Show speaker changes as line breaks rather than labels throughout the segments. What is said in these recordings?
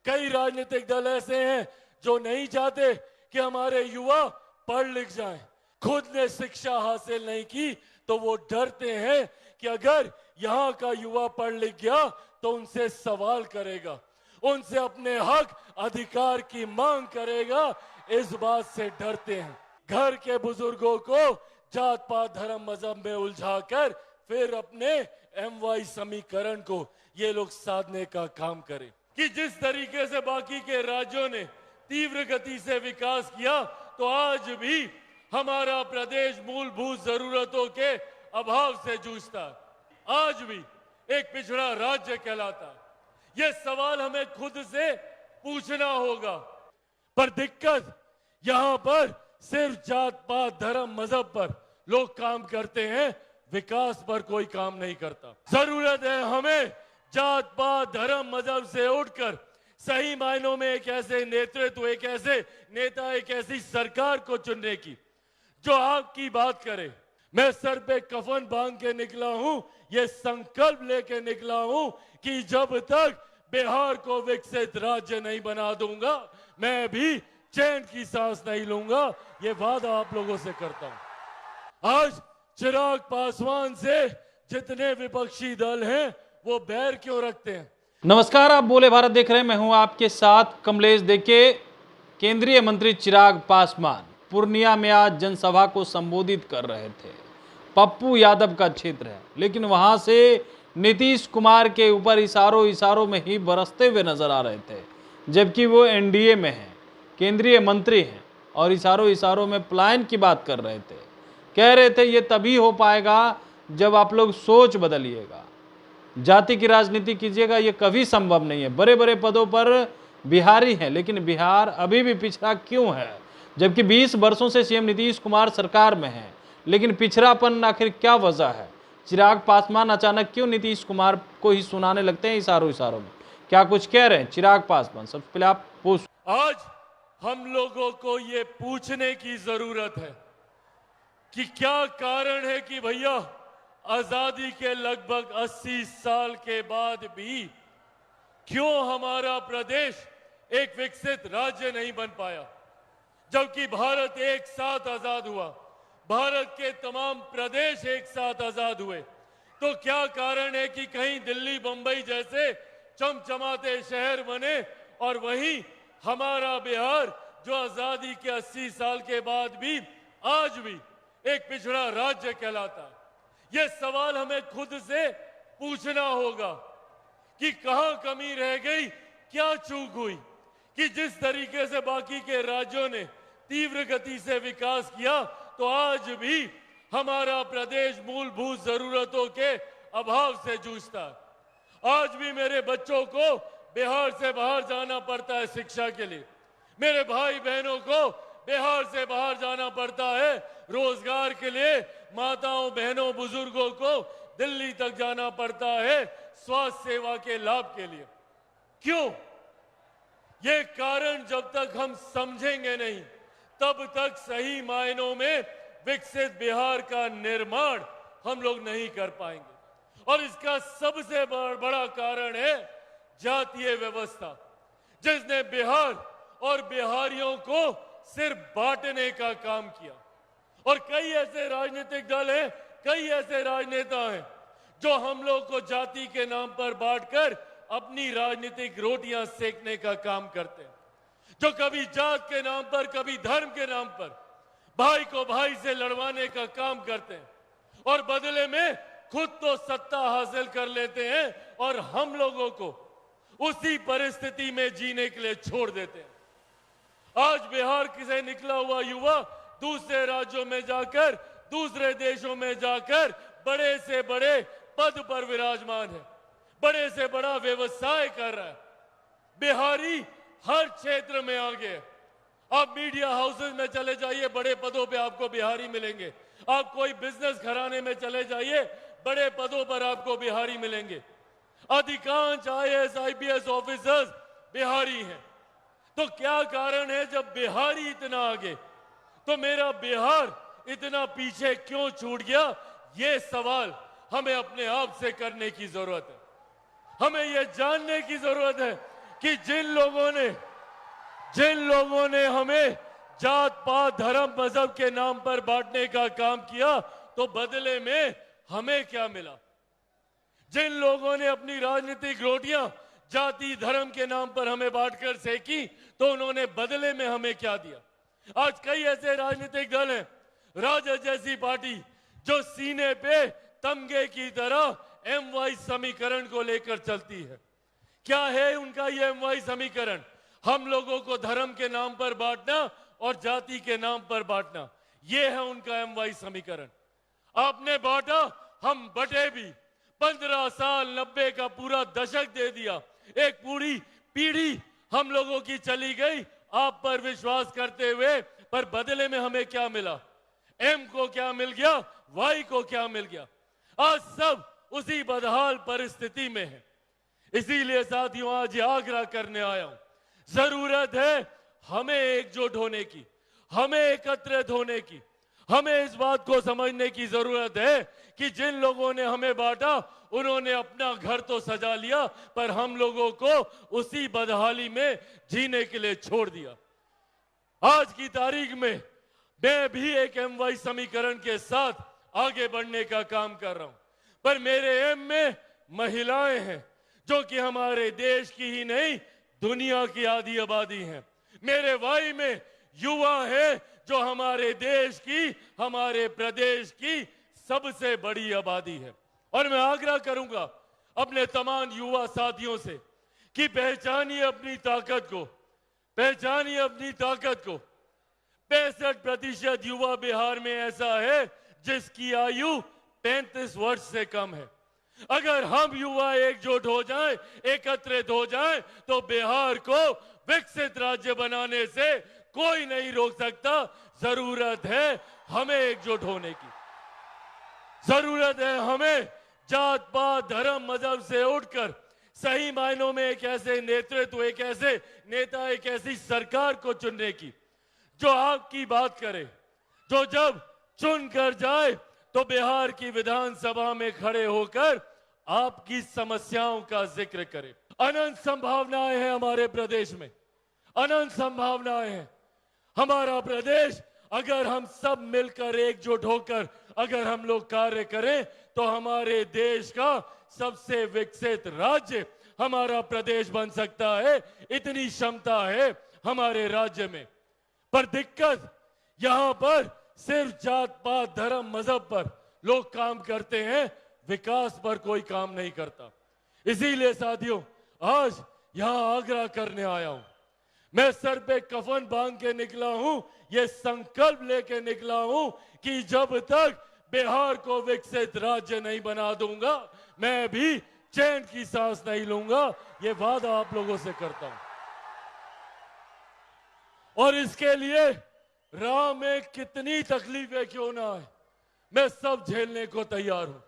कई राजनीतिक दल ऐसे हैं जो नहीं चाहते कि हमारे युवा पढ़ लिख जाएं। खुद ने शिक्षा हासिल नहीं की तो वो डरते हैं कि अगर यहाँ का युवा पढ़ लिख गया तो उनसे सवाल करेगा, उनसे अपने हक अधिकार की मांग करेगा। इस बात से डरते हैं। घर के बुजुर्गों को जात पात धर्म मजहब में उलझाकर फिर अपने MY समीकरण को ये लोग साधने का काम करें कि जिस तरीके से बाकी के राज्यों ने तीव्र गति से विकास किया तो आज भी हमारा प्रदेश मूलभूत जरूरतों के अभाव से जूझता है, आज भी एक पिछड़ा राज्य कहलाता है। ये सवाल हमें खुद से पूछना होगा। पर दिक्कत यहाँ पर सिर्फ जात पात धर्म मजहब पर लोग काम करते हैं, विकास पर कोई काम नहीं करता। जरूरत है हमें जात पात धर्म मजहब से उठकर सही मायनों में एक ऐसे नेतृत्व, एक ऐसे नेता, एक ऐसी सरकार को चुनने की जो आपकी बात करे। मैं सर पे कफन बांध के निकला हूं, ये संकल्प लेके निकला हूं कि जब तक बिहार को विकसित राज्य नहीं बना दूंगा मैं भी चैन की सांस नहीं लूंगा। ये वादा आप लोगों से करता हूं। आज चिराग पासवान से जितने विपक्षी दल हैं वो बैर क्यों रखते हैं?
नमस्कार, आप बोले भारत देख रहे हैं। मैं हूं आपके साथ कमलेश। देखिए, केंद्रीय मंत्री चिराग पासवान पूर्णिया में आज जनसभा को संबोधित कर रहे थे। पप्पू यादव का क्षेत्र है, लेकिन वहां से नीतीश कुमार के ऊपर इशारों में ही बरसते हुए नजर आ रहे थे, जबकि वो NDA में हैं, केंद्रीय मंत्री हैं और इशारों में पलायन की बात कर रहे थे। कह रहे थे ये तभी हो पाएगा जब आप लोग सोच बदलिएगा, जाति की राजनीति कीजिएगा। ये कभी संभव नहीं है। बड़े बड़े पदों पर बिहारी हैं, लेकिन बिहार अभी भी पिछड़ा क्यों है? जबकि 20 वर्षों से CM नीतीश कुमार सरकार में है, लेकिन पिछड़ापन आखिर क्या वजह है? चिराग पासवान अचानक क्यों नीतीश कुमार को ही सुनाने लगते हैं इशारों में? क्या कुछ कह रहे हैं चिराग पासवान? सबसे पहले आप पूछ।
आज हम लोगों को ये पूछने की जरूरत है कि क्या कारण है कि भैया आजादी के लगभग 80 साल के बाद भी क्यों हमारा प्रदेश एक विकसित राज्य नहीं बन पाया? जबकि भारत एक साथ आजाद हुआ, भारत के तमाम प्रदेश एक साथ आजाद हुए, तो क्या कारण है कि कहीं दिल्ली बंबई जैसे चमचमाते शहर बने और वहीं हमारा बिहार जो आजादी के 80 साल के बाद भी आज भी एक पिछड़ा राज्य कहलाता है? ये सवाल हमें खुद से पूछना होगा कि कहां कमी रह गई, क्या चूक हुई कि जिस तरीके से बाकी के राज्यों ने तीव्र गति से विकास किया तो आज भी हमारा प्रदेश मूलभूत जरूरतों के अभाव से जूझता है। आज भी मेरे बच्चों को बिहार से बाहर जाना पड़ता है शिक्षा के लिए, मेरे भाई बहनों को बिहार से बाहर जाना पड़ता है रोजगार के लिए, माताओं बहनों बुजुर्गों को दिल्ली तक जाना पड़ता है स्वास्थ्य सेवा के लाभ के लिए। क्यों? ये कारण जब तक हम समझेंगे नहीं तब तक सही मायनों में विकसित बिहार का निर्माण हम लोग नहीं कर पाएंगे। और इसका सबसे बड़ा कारण है जातीय व्यवस्था, जिसने बिहार और बिहारियों को सिर्फ बांटने का काम किया। और कई ऐसे राजनीतिक दल हैं, कई ऐसे राजनेता हैं जो हम लोग को जाति के नाम पर बांटकर अपनी राजनीतिक रोटियां सेकने का काम करते हैं, जो कभी जात के नाम पर, कभी धर्म के नाम पर भाई को भाई से लड़वाने का काम करते हैं और बदले में खुद तो सत्ता हासिल कर लेते हैं और हम लोगों को उसी परिस्थिति में जीने के लिए छोड़ देते हैं। आज बिहार से निकला हुआ युवा दूसरे राज्यों में जाकर, दूसरे देशों में जाकर बड़े से बड़े पद पर विराजमान है, बड़े से बड़ा व्यवसाय कर रहा है। बिहारी हर क्षेत्र में आगे है। आप मीडिया हाउसेज में चले जाइए, बड़े पदों पे आपको बिहारी मिलेंगे। आप कोई बिजनेस घराने में चले जाइए, बड़े पदों पर आपको बिहारी मिलेंगे। अधिकांश IAS IPS ऑफिसर्स बिहारी हैं। तो क्या कारण है जब बिहारी इतना आगे तो मेरा बिहार इतना पीछे क्यों छूट गया? ये सवाल हमें अपने आप से करने की जरूरत है। हमें यह जानने की जरूरत है कि जिन लोगों ने हमें जात पात धर्म मजहब के नाम पर बांटने का काम किया तो बदले में हमें क्या मिला। जिन लोगों ने अपनी राजनीतिक रोटियां जाति धर्म के नाम पर हमें बांटकर सेकी तो उन्होंने बदले में हमें क्या दिया। आज कई ऐसे राजनीतिक दल हैं, राजद जैसी पार्टी जो सीने पे तमगे की तरह एमवाई समीकरण को लेकर चलती है। क्या है उनका ये एमवाई समीकरण? हम लोगों को धर्म के नाम पर बांटना और जाति के नाम पर बांटना, ये है उनका एमवाई समीकरण। आपने बांटा, हम बटे भी। 15 साल 90 का पूरा दशक दे दिया, एक पूरी पीढ़ी हम लोगों की चली गई आप पर विश्वास करते हुए, पर बदले में हमें क्या मिला? एम को क्या मिल गया, वाई को क्या मिल गया? आज सब उसी बदहाल परिस्थिति में है। इसीलिए साथियों आज आग्रह करने आया हूं, जरूरत है हमें एकजुट होने की, हमें एकत्रित होने की। हमें इस बात को समझने की जरूरत है कि जिन लोगों ने हमें बांटा उन्होंने अपना घर तो सजा लिया, पर हम लोगों को उसी बदहाली में जीने के लिए छोड़ दिया। आज की तारीख में मैं भी एक एमवाई समीकरण के साथ आगे बढ़ने का काम कर रहा हूं, पर मेरे एम में महिलाएं हैं जो कि हमारे देश की ही नहीं दुनिया की आधी आबादी हैं। मेरे वाई में युवा है जो हमारे देश की, हमारे प्रदेश की सबसे बड़ी आबादी है। और मैं आग्रह करूंगा अपने तमाम युवा साथियों से कि पहचानिए अपनी ताकत को, पहचानिए अपनी ताकत को। 65% युवा बिहार में ऐसा है जिसकी आयु 35 वर्ष से कम है। अगर हम युवा एकजुट हो जाएं, एकत्रित हो जाएं, तो बिहार को विकसित राज्य बनाने से कोई नहीं रोक सकता। जरूरत है हमें एकजुट होने की, जरूरत है हमें जात पात धर्म मजहब से उठकर सही मायनों में एक ऐसे नेतृत्व, एक ऐसे नेता, एक ऐसी सरकार को चुनने की जो आपकी बात करे, जो जब चुन कर जाए तो बिहार की विधानसभा में खड़े होकर आपकी समस्याओं का जिक्र करे। अनंत संभावनाएं हैं हमारे प्रदेश में, अनंत संभावनाएं हैं। हमारा प्रदेश अगर हम सब मिलकर एकजुट होकर अगर हम लोग कार्य करें तो हमारे देश का सबसे विकसित राज्य हमारा प्रदेश बन सकता है। इतनी क्षमता है हमारे राज्य में। पर दिक्कत यहां पर सिर्फ जात पात धर्म मजहब पर लोग काम करते हैं, विकास पर कोई काम नहीं करता। इसीलिए साथियों आज यहां आग्रह करने आया हूं। मैं सर पे कफन बांध के निकला हूं, ये संकल्प लेके निकला हूं कि जब तक बिहार को विकसित राज्य नहीं बना दूंगा मैं भी चैन की सांस नहीं लूंगा। ये वादा आप लोगों से करता हूं। और इसके लिए राह में कितनी तकलीफें क्यों ना आए, मैं सब झेलने को तैयार हूं।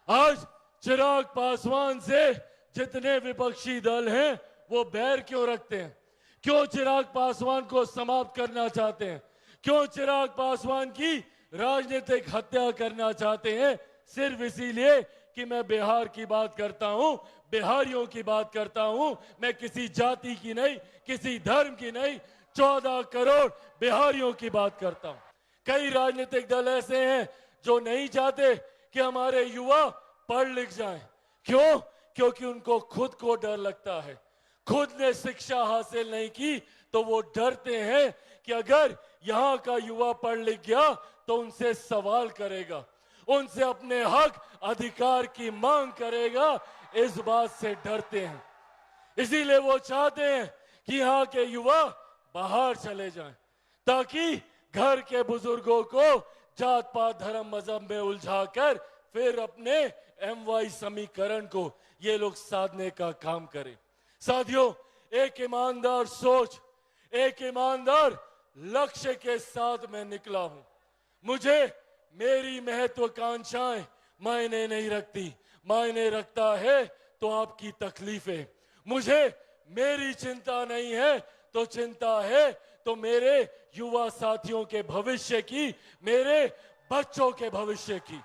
आज चिराग पासवान से जितने विपक्षी दल हैं वो बैर क्यों रखते हैं? क्यों चिराग पासवान को समाप्त करना चाहते हैं? क्यों चिराग पासवान की राजनीतिक हत्या करना चाहते हैं? सिर्फ इसीलिए कि मैं बिहार की बात करता हूं, बिहारियों की बात करता हूं। मैं किसी जाति की नहीं, किसी धर्म की नहीं, 14 करोड़ बिहारियों की बात करता हूं। कई राजनीतिक दल ऐसे हैं जो नहीं चाहते कि हमारे युवा पढ़ लिख जाएं। क्यों? क्योंकि उनको खुद को डर लगता है। खुद ने शिक्षा हासिल नहीं की तो वो डरते हैं कि अगर यहां का युवा पढ़ लिख गया तो उनसे सवाल करेगा, उनसे अपने हक अधिकार की मांग करेगा। इस बात से डरते हैं। इसीलिए वो चाहते हैं कि यहाँ के युवा बाहर चले जाएं, ताकि घर के बुजुर्गों को जात पात धर्म मजहब में उलझाकर फिर अपने एमवाई समीकरण को ये लोग साधने का काम करें। साथियों, एक ईमानदार सोच, एक ईमानदार लक्ष्य के साथ मैं निकला हूं। मुझे मेरी महत्वाकांक्षाएं मायने नहीं रखती, मायने रखता है तो आपकी तकलीफें। मुझे मेरी चिंता नहीं है तो चिंता है तो मेरे युवा साथियों के भविष्य की, मेरे बच्चों के भविष्य की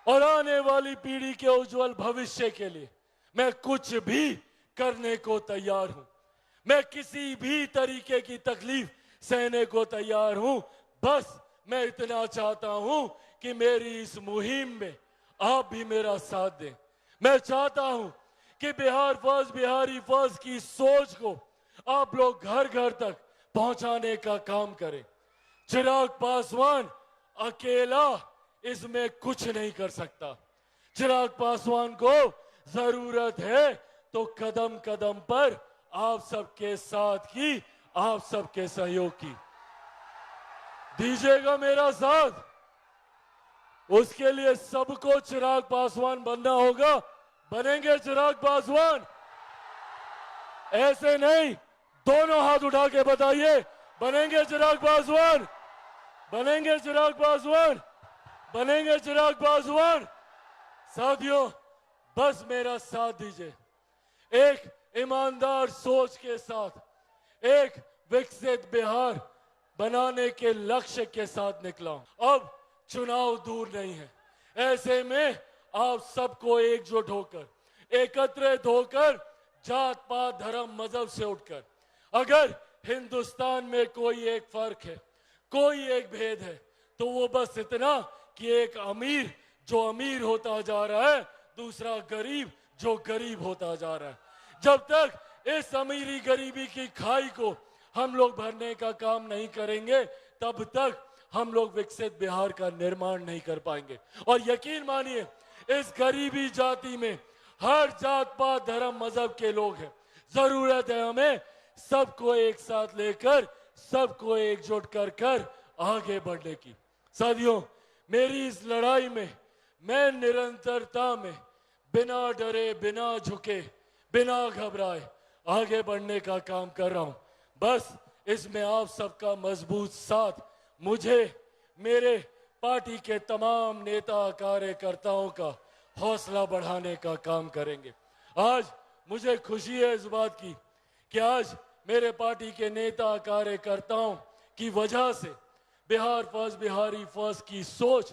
और आने वाली पीढ़ी के उज्जवल भविष्य के लिए मैं कुछ भी करने को तैयार हूं। मैं किसी भी तरीके की तकलीफ सहने को तैयार हूं। बस मैं इतना चाहता हूं कि मेरी इस मुहिम में आप भी मेरा साथ दें। मैं चाहता हूं कि बिहार फर्स्ट, बिहारी फर्स्ट की सोच को आप लोग घर घर तक पहुंचाने का काम करें। चिराग पासवान अकेला इसमें कुछ नहीं कर सकता। चिराग पासवान को जरूरत है तो कदम कदम पर आप सबके साथ की, आप सबके सहयोग की। दीजिएगा मेरा साथ। उसके लिए सबको चिराग पासवान बनना होगा। बनेंगे चिराग पासवान? ऐसे नहीं, दोनों हाथ उठा के बताइए, बनेंगे चिराग पासवान? बनेंगे चिराग पासवान? बनेंगे चिराग पासवान? साथियों, बस मेरा साथ दीजिए। एक ईमानदार सोच के साथ एक विकसित बिहार बनाने के लक्ष्य के साथ निकला हूं। अब चुनाव दूर नहीं है। ऐसे में आप सबको एकजुट होकर, एकत्रित होकर, जात पात धर्म मजहब से उठकर, अगर हिंदुस्तान में कोई एक फर्क है, कोई एक भेद है, तो वो बस इतना कि एक अमीर जो अमीर होता जा रहा है, दूसरा गरीब जो गरीब होता जा रहा है। जब तक इस अमीरी गरीबी की खाई को हम लोग भरने का काम नहीं करेंगे, तब तक हम लोग विकसित बिहार का निर्माण नहीं कर पाएंगे। और यकीन मानिए, इस गरीबी जाति में हर जात पात धर्म मजहब के लोग हैं। जरूरत है हमें सबको एक साथ लेकर, सबको एकजुट कर कर आगे बढ़ने की। साथियों, मेरी इस लड़ाई में मैं निरंतरता में बिना डरे, बिना झुके, बिना घबराए आगे बढ़ने का काम कर रहा हूं। बस इसमें आप सबका मजबूत साथ मुझे, मेरे पार्टी के तमाम नेता कार्यकर्ताओं का हौसला बढ़ाने का काम करेंगे। आज मुझे खुशी है इस बात की कि आज मेरे पार्टी के नेता कार्यकर्ताओं की वजह से बिहार फर्स्ट, बिहारी फर्स्ट की सोच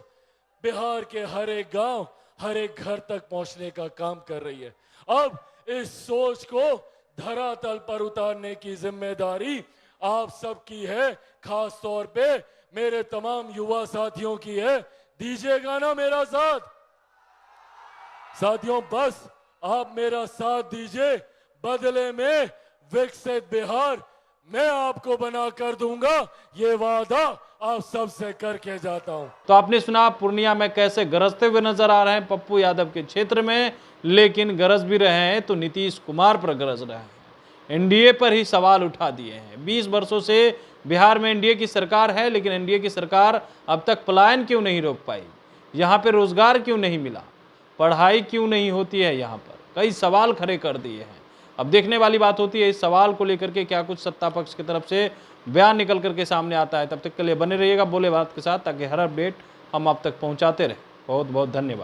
बिहार के हर एक गांव, हर एक घर तक पहुंचने का काम कर रही है। अब इस सोच को धरातल पर उतारने की जिम्मेदारी आप सबकी है, खास तौर पे मेरे तमाम युवा साथियों की है। दीजिएगा ना मेरा साथ? साथियों, बस आप मेरा साथ दीजिए। बदले में विकसित बिहार मैं आपको बना कर दूंगा, ये वादा आप सबसे करके जाता हूं।
तो आपने सुना पूर्णिया में कैसे गरजते हुए नजर आ रहे हैं पप्पू यादव के क्षेत्र में, लेकिन गरज भी रहे हैं तो नीतीश कुमार पर गरज रहे हैं। एनडीए पर ही सवाल उठा दिए हैं। 20 वर्षों से बिहार में एनडीए की सरकार है, लेकिन एनडीए की सरकार अब तक पलायन क्यों नहीं रोक पाई? यहाँ पे रोजगार क्यों नहीं मिला? पढ़ाई क्यों नहीं होती है? यहाँ पर कई सवाल खड़े कर दिए हैं। अब देखने वाली बात होती है इस सवाल को लेकर के क्या कुछ सत्ता पक्ष की तरफ से बयान निकल करके सामने आता है। तब तक के लिए बने रहिएगा बोले भारत के साथ, ताकि हर अपडेट हम आप तक पहुंचाते रहे। बहुत बहुत धन्यवाद।